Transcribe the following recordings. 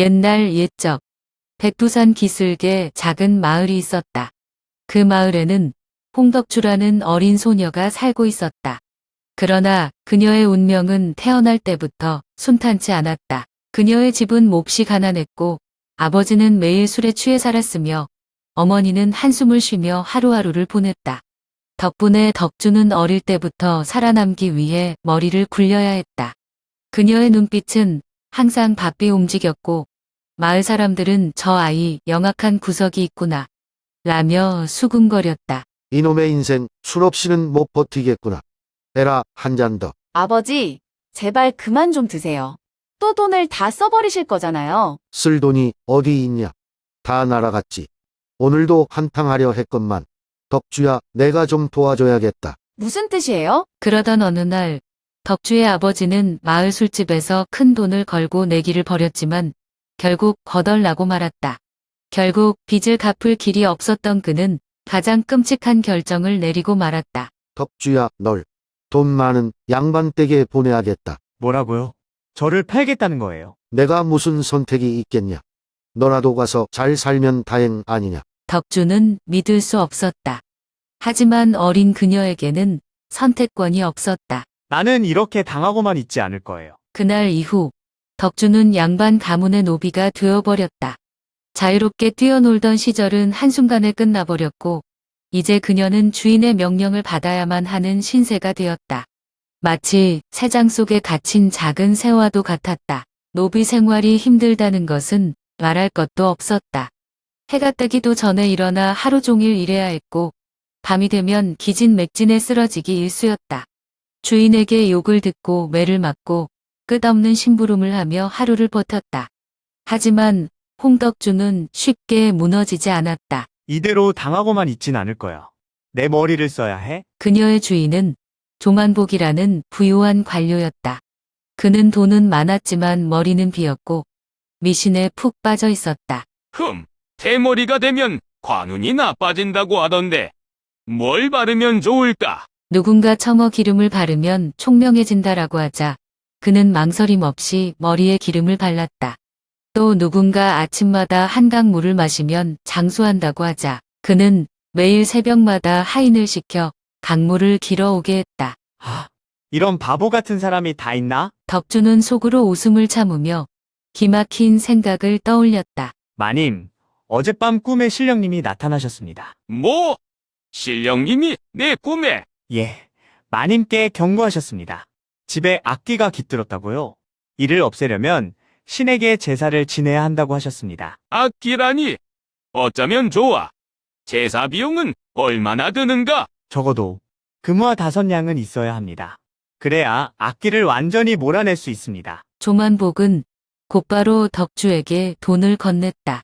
옛날 옛적 백두산 기슭에 작은 마을이 있었다. 그 마을에는 홍덕주라는 어린 소녀가 살고 있었다. 그러나 그녀의 운명은 태어날 때부터 순탄치 않았다. 그녀의 집은 몹시 가난했고 아버지는 매일 술에 취해 살았으며 어머니는 한숨을 쉬며 하루하루를 보냈다. 덕분에 덕주는 어릴 때부터 살아남기 위해 머리를 굴려야 했다. 그녀의 눈빛은 항상 바삐 움직였고 마을 사람들은 저 아이 영악한 구석이 있구나 라며 수군거렸다. 이놈의 인생 술 없이는 못 버티겠구나. 에라, 한 잔 더. 아버지, 제발 그만 좀 드세요. 또 돈을 다 써버리실 거잖아요. 쓸 돈이 어디 있냐. 다 날아갔지. 오늘도 한탕 하려 했건만. 덕주야, 내가 좀 도와줘야겠다. 무슨 뜻이에요? 그러던 어느 날 덕주의 아버지는 마을 술집에서 큰 돈을 걸고 내기를 벌였지만 결국 거덜나고 말았다. 결국 빚을 갚을 길이 없었던 그는 가장 끔찍한 결정을 내리고 말았다. 덕주야, 널 돈 많은 양반 댁에 보내야겠다. 뭐라고요? 저를 팔겠다는 거예요. 내가 무슨 선택이 있겠냐. 너라도 가서 잘 살면 다행 아니냐. 덕주는 믿을 수 없었다. 하지만 어린 그녀에게는 선택권이 없었다. 나는 이렇게 당하고만 있지 않을 거예요. 그날 이후 덕주는 양반 가문의 노비가 되어버렸다. 자유롭게 뛰어놀던 시절은 한순간에 끝나버렸고 이제 그녀는 주인의 명령을 받아야만 하는 신세가 되었다. 마치 새장 속에 갇힌 작은 새와도 같았다. 노비 생활이 힘들다는 것은 말할 것도 없었다. 해가 뜨기도 전에 일어나 하루 종일 일해야 했고 밤이 되면 기진맥진에 쓰러지기 일쑤였다. 주인에게 욕을 듣고 매를 맞고 끝없는 심부름을 하며 하루를 버텼다. 하지만 홍덕주는 쉽게 무너지지 않았다. 이대로 당하고만 있진 않을 거야. 내 머리를 써야 해? 그녀의 주인은 조만복이라는 부유한 관료였다. 그는 돈은 많았지만 머리는 비었고 미신에 푹 빠져 있었다. 대머리가 되면 관운이 나빠진다고 하던데 뭘 바르면 좋을까? 누군가 청어 기름을 바르면 총명해진다라고 하자 그는 망설임 없이 머리에 기름을 발랐다. 또 누군가 아침마다 한강 물을 마시면 장수한다고 하자 그는 매일 새벽마다 하인을 시켜 강물을 길어오게 했다. 이런 바보 같은 사람이 다 있나? 덕주는 속으로 웃음을 참으며 기막힌 생각을 떠올렸다. 마님, 어젯밤 꿈에 신령님이 나타나셨습니다. 뭐? 신령님이 내 꿈에? 예, 마님께 경고하셨습니다. 집에 악귀가 깃들었다고요. 이를 없애려면 신에게 제사를 지내야 한다고 하셨습니다. 악기라니? 어쩌면 좋아. 제사 비용은 얼마나 드는가? 적어도 금화 5냥은 있어야 합니다. 그래야 악귀를 완전히 몰아낼 수 있습니다. 조만복은 곧바로 덕주에게 돈을 건넸다.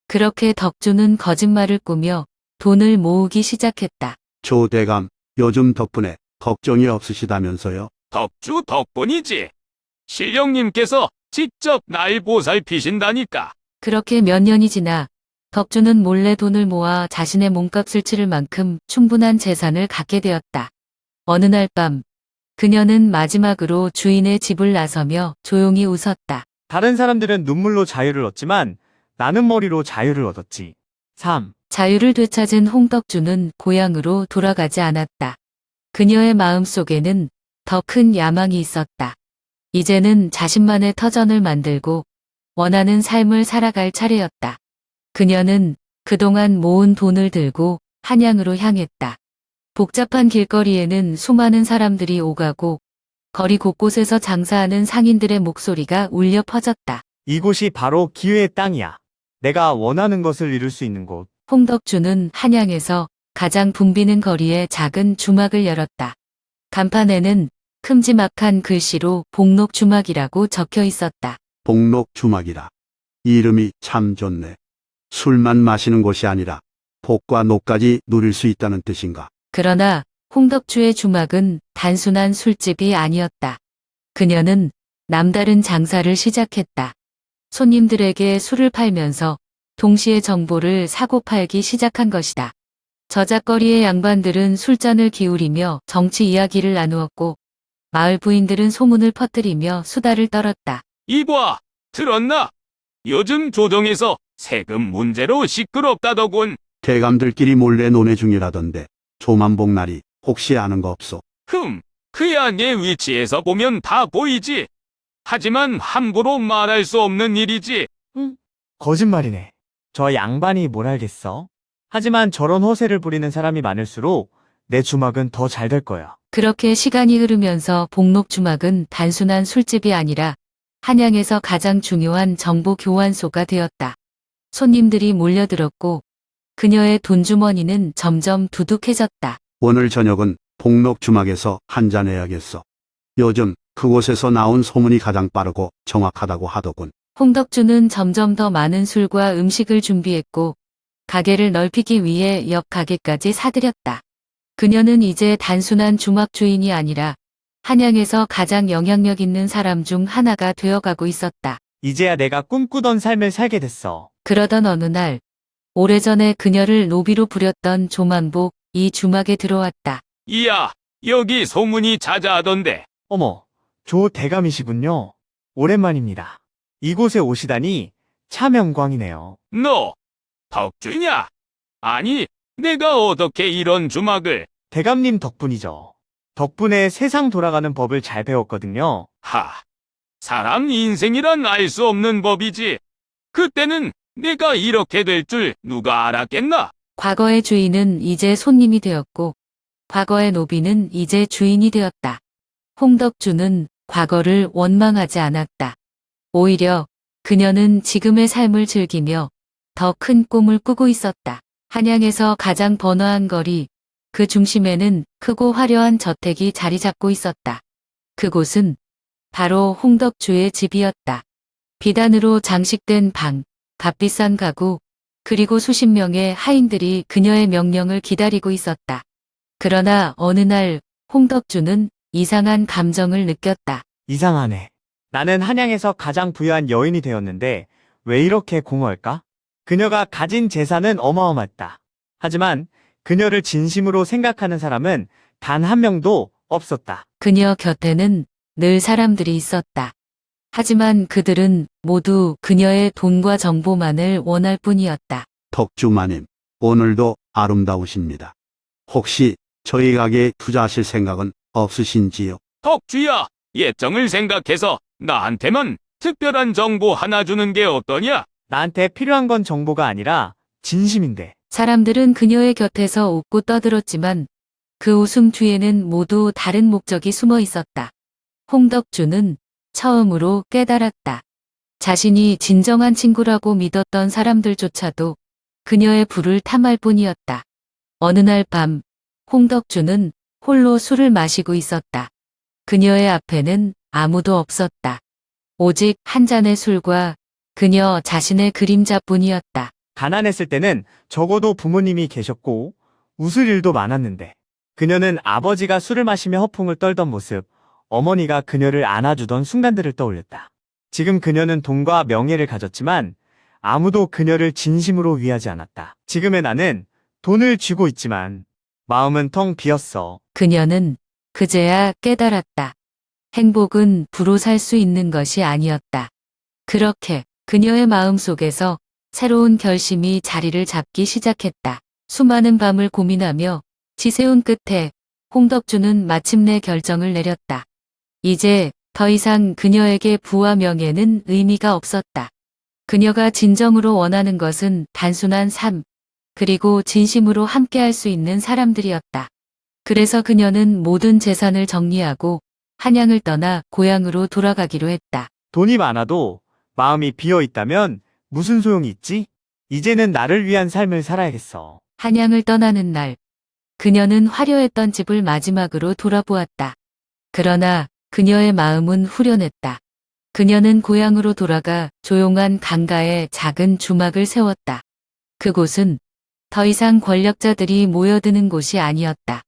그렇게 덕주는 거짓말을 꾸며 돈을 모으기 시작했다. 조대감, 요즘 덕분에 걱정이 없으시다면서요? 덕주 덕분이지. 신령님께서 직접 날 보살피신다니까. 그렇게 몇 년이 지나 덕주는 몰래 돈을 모아 자신의 몸값을 치를 만큼 충분한 재산을 갖게 되었다. 어느 날 밤 그녀는 마지막으로 주인의 집을 나서며 조용히 웃었다. 다른 사람들은 눈물로 자유를 얻지만 나는 머리로 자유를 얻었지. 3. 자유를 되찾은 홍덕주는 고향으로 돌아가지 않았다. 그녀의 마음속에는 더 큰 야망이 있었다. 이제는 자신만의 터전을 만들고 원하는 삶을 살아갈 차례였다. 그녀는 그동안 모은 돈을 들고 한양으로 향했다. 복잡한 길거리에는 수많은 사람들이 오가고 거리 곳곳에서 장사하는 상인들의 목소리가 울려 퍼졌다. 이곳이 바로 기회의 땅이야. 내가 원하는 것을 이룰 수 있는 곳. 홍덕주는 한양에서 가장 붐비는 거리에 작은 주막을 열었다. 간판에는 큼지막한 글씨로 복록주막이라고 적혀 있었다. 복록주막이라. 이름이 참 좋네. 술만 마시는 곳이 아니라 복과 녹까지 누릴 수 있다는 뜻인가? 그러나 홍덕주의 주막은 단순한 술집이 아니었다. 그녀는 남다른 장사를 시작했다. 손님들에게 술을 팔면서 동시에 정보를 사고 팔기 시작한 것이다. 저작거리의 양반들은 술잔을 기울이며 정치 이야기를 나누었고 마을 부인들은 소문을 퍼뜨리며 수다를 떨었다. 이봐, 들었나? 요즘 조정에서 세금 문제로 시끄럽다더군. 대감들끼리 몰래 논의 중이라던데 조만복날이 혹시 아는 거 없소? 그야 내 위치에서 보면 다 보이지. 하지만 함부로 말할 수 없는 일이지. 거짓말이네. 저 양반이 뭘 알겠어? 하지만 저런 허세를 부리는 사람이 많을수록 내 주막은 더 잘 될 거야. 그렇게 시간이 흐르면서 복록주막은 단순한 술집이 아니라 한양에서 가장 중요한 정보 교환소가 되었다. 손님들이 몰려들었고 그녀의 돈주머니는 점점 두둑해졌다. 오늘 저녁은 복록 주막에서 한잔 해야겠어. 요즘 그곳에서 나온 소문이 가장 빠르고 정확하다고 하더군. 홍덕주는 점점 더 많은 술과 음식을 준비했고 가게를 넓히기 위해 옆 가게까지 사들였다. 그녀는 이제 단순한 주막 주인이 아니라 한양에서 가장 영향력 있는 사람 중 하나가 되어가고 있었다. 이제야 내가 꿈꾸던 삶을 살게 됐어. 그러던 어느 날 오래전에 그녀를 노비로 부렸던 조만복 이 주막에 들어왔다. 이야, 여기 소문이 자자하던데. 어머, 조 대감이시군요. 오랜만입니다. 이곳에 오시다니 참 영광이네요. 너 덕주냐? 아니, 내가 어떻게 이런 주막을. 대감님 덕분이죠. 덕분에 세상 돌아가는 법을 잘 배웠거든요. 사람 인생이란 알 수 없는 법이지. 그때는 내가 이렇게 될 줄 누가 알았겠나? 과거의 주인은 이제 손님이 되었고 과거의 노비는 이제 주인이 되었다. 홍덕주는 과거를 원망하지 않았다. 오히려 그녀는 지금의 삶을 즐기며 더 큰 꿈을 꾸고 있었다. 한양에서 가장 번화한 거리, 그 중심에는 크고 화려한 저택이 자리 잡고 있었다. 그곳은 바로 홍덕주의 집이었다. 비단으로 장식된 방, 값비싼 가구, 그리고 수십 명의 하인들이 그녀의 명령을 기다리고 있었다. 그러나 어느 날 홍덕주는 이상한 감정을 느꼈다. 이상하네. 나는 한양에서 가장 부유한 여인이 되었는데 왜 이렇게 공허할까? 그녀가 가진 재산은 어마어마했다. 하지만 그녀를 진심으로 생각하는 사람은 단 한 명도 없었다. 그녀 곁에는 늘 사람들이 있었다. 하지만 그들은 모두 그녀의 돈과 정보만을 원할 뿐이었다. 덕주마님, 오늘도 아름다우십니다. 혹시 저희 가게에 투자하실 생각은 없으신지요? 덕주야, 예정을 생각해서 나한테만 특별한 정보 하나 주는 게 어떠냐? 나한테 필요한 건 정보가 아니라 진심인데. 사람들은 그녀의 곁에서 웃고 떠들었지만 그 웃음 뒤에는 모두 다른 목적이 숨어 있었다. 홍덕주는 처음으로 깨달았다. 자신이 진정한 친구라고 믿었던 사람들조차도 그녀의 불을 탐할 뿐이었다. 어느 날 밤, 홍덕주는 홀로 술을 마시고 있었다. 그녀의 앞에는 아무도 없었다. 오직 한 잔의 술과 그녀 자신의 그림자뿐이었다. 가난했을 때는 적어도 부모님이 계셨고 웃을 일도 많았는데 그녀는 아버지가 술을 마시며 허풍을 떨던 모습, 어머니가 그녀를 안아주던 순간들을 떠올렸다. 지금 그녀는 돈과 명예를 가졌지만 아무도 그녀를 진심으로 위하지 않았다. 지금의 나는 돈을 쥐고 있지만 마음은 텅 비었어. 그녀는 그제야 깨달았다. 행복은 부로 살 수 있는 것이 아니었다. 그렇게 그녀의 마음 속에서 새로운 결심이 자리를 잡기 시작했다. 수많은 밤을 고민하며 지새운 끝에 홍덕주는 마침내 결정을 내렸다. 이제 더 이상 그녀에게 부와 명예는 의미가 없었다. 그녀가 진정으로 원하는 것은 단순한 삶, 그리고 진심으로 함께할 수 있는 사람들이었다. 그래서 그녀는 모든 재산을 정리하고 한양을 떠나 고향으로 돌아가기로 했다. 돈이 많아도 마음이 비어 있다면 무슨 소용이 있지? 이제는 나를 위한 삶을 살아야겠어. 한양을 떠나는 날, 그녀는 화려했던 집을 마지막으로 돌아보았다. 그러나 그녀의 마음은 후련했다. 그녀는 고향으로 돌아가 조용한 강가에 작은 주막을 세웠다. 그곳은 더 이상 권력자들이 모여드는 곳이 아니었다.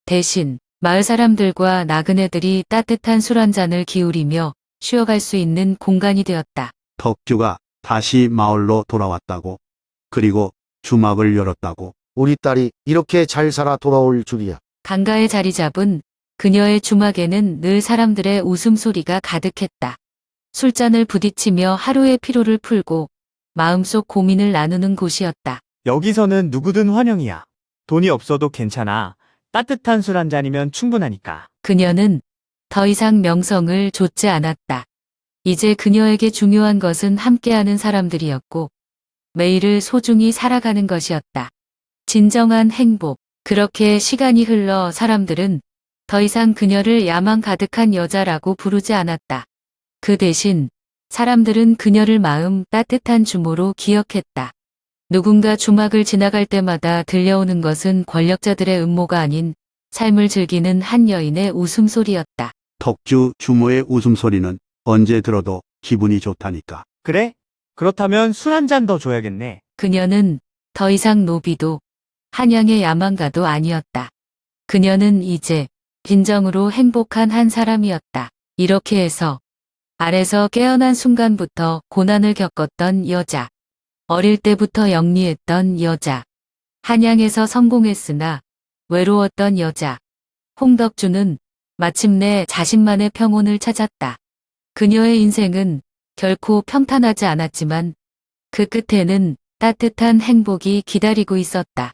대신 마을 사람들과 나그네들이 따뜻한 술 한 잔을 기울이며 쉬어갈 수 있는 공간이 되었다. 덕주가 다시 마을로 돌아왔다고. 그리고 주막을 열었다고. 우리 딸이 이렇게 잘 살아 돌아올 줄이야. 강가에 자리 잡은 그녀의 주막에는 늘 사람들의 웃음소리가 가득했다. 술잔을 부딪히며 하루의 피로를 풀고 마음속 고민을 나누는 곳이었다. 여기서는 누구든 환영이야. 돈이 없어도 괜찮아. 따뜻한 술 한 잔이면 충분하니까. 그녀는 더 이상 명성을 좇지 않았다. 이제 그녀에게 중요한 것은 함께하는 사람들이었고 매일을 소중히 살아가는 것이었다. 진정한 행복. 그렇게 시간이 흘러 사람들은 더 이상 그녀를 야망 가득한 여자라고 부르지 않았다. 그 대신 사람들은 그녀를 마음 따뜻한 주모로 기억했다. 누군가 주막을 지나갈 때마다 들려오는 것은 권력자들의 음모가 아닌 삶을 즐기는 한 여인의 웃음소리였다. 덕주 주모의 웃음소리는 언제 들어도 기분이 좋다니까. 그래? 그렇다면 술 한 잔 더 줘야겠네. 그녀는 더 이상 노비도 한양의 야망가도 아니었다. 그녀는 이제 진정으로 행복한 한 사람이었다. 이렇게 해서 알에서 깨어난 순간부터 고난을 겪었던 여자. 어릴 때부터 영리했던 여자. 한양에서 성공했으나 외로웠던 여자. 홍덕주는 마침내 자신만의 평온을 찾았다. 그녀의 인생은 결코 평탄하지 않았지만 그 끝에는 따뜻한 행복이 기다리고 있었다.